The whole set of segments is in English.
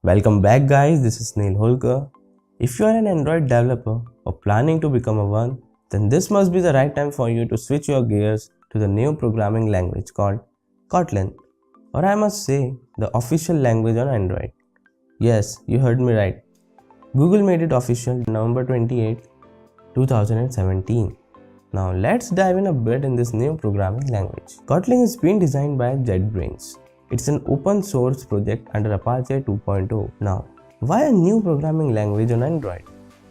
Welcome back guys, this is Neil Holker. If you are an Android developer or planning to become a one, then this must be the right time for you to switch your gears to the new programming language called Kotlin, or I must say the official language on Android. Yes, you heard me right. Google made it official November 28, 2017. Now let's dive in a bit in this new programming language. Kotlin is being designed by JetBrains. It's an open source project under Apache 2.0. Now, why a new programming language on Android?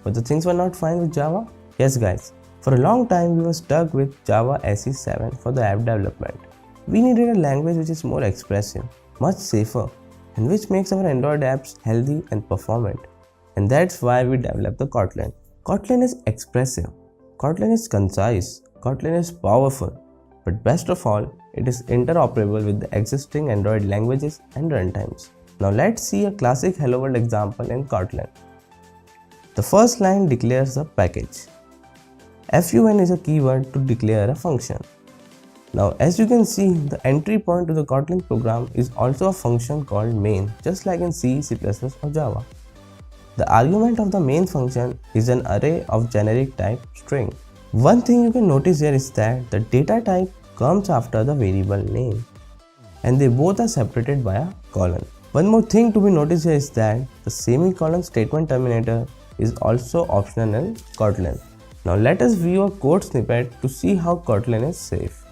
But the things were not fine with Java? Yes guys, for a long time we were stuck with Java SE7 for the app development. We needed a language which is more expressive, much safer, and which makes our Android apps healthy and performant. And that's why we developed the Kotlin. Kotlin is expressive. Kotlin is concise, Kotlin is powerful, but best of all, it is interoperable with the existing Android languages and runtimes. Now let's see a classic Hello World example in Kotlin. The first line declares a package. Fun is a keyword to declare a function. Now as you can see, the entry point to the Kotlin program is also a function called main, just like in C, C++ or Java. The argument of the main function is an array of generic type string. One thing you can notice here is that the data type comes after the variable name, and they both are separated by a colon. One more thing to be noticed here is that the semicolon statement terminator is also optional in Kotlin. Now let us view a code snippet to see how Kotlin is safe.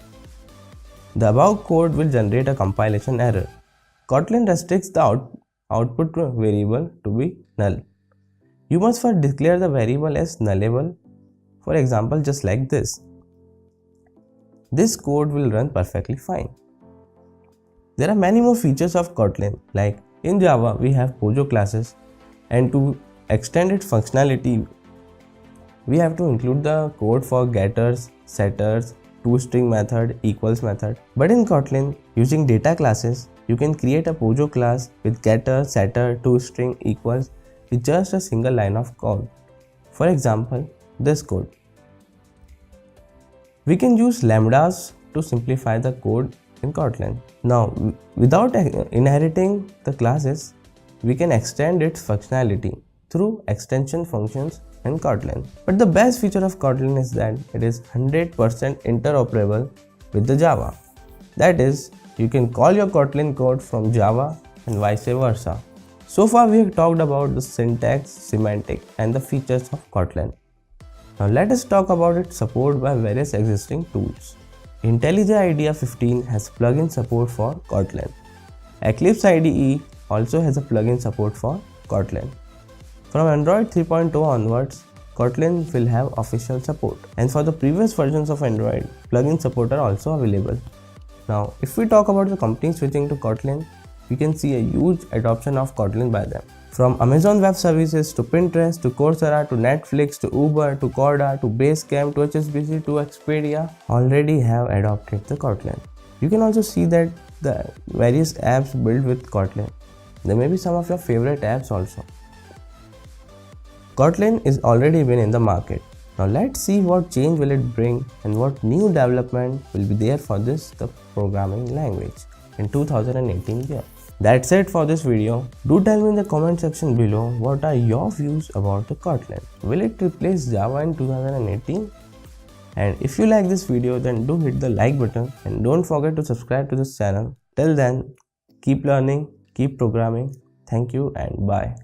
The above code will generate a compilation error. Kotlin restricts the output variable to be null. You must first declare the variable as nullable, for example just like this. This code will run perfectly fine. There are many more features of Kotlin, like in Java we have Pojo classes, and to extend its functionality we have to include the code for getters, setters, toString method, equals method. But in Kotlin, using data classes, you can create a Pojo class with getter, setter, toString, equals with just a single line of code. For example, this code. We can use lambdas to simplify the code in Kotlin. Now, without inheriting the classes, we can extend its functionality through extension functions in Kotlin. But the best feature of Kotlin is that it is 100% interoperable with the Java. That is, you can call your Kotlin code from Java and vice versa. So far we have talked about the syntax, semantic and the features of Kotlin. Now let us talk about its support by various existing tools. IntelliJ IDEA 15 has plugin support for Kotlin. Eclipse IDE also has a plugin support for Kotlin. From Android 3.0 onwards, Kotlin will have official support, and for the previous versions of Android, plugin support are also available. Now, if we talk about the companies switching to Kotlin, we can see a huge adoption of Kotlin by them. From Amazon Web Services to Pinterest to Coursera to Netflix to Uber to Corda to Basecamp to HSBC to Expedia already have adopted the Kotlin. You can also see that the various apps built with Kotlin. There may be some of your favorite apps also. Kotlin is already been in the market. Now let's see what change will it bring and what new development will be there for the programming language in 2018 year. That's it for this video. Do tell me in the comment section below what are your views about the Kotlin. Will it replace Java in 2018? And if you like this video, then do hit the like button and don't forget to subscribe to this channel. Till then, keep learning, keep programming. Thank you and bye.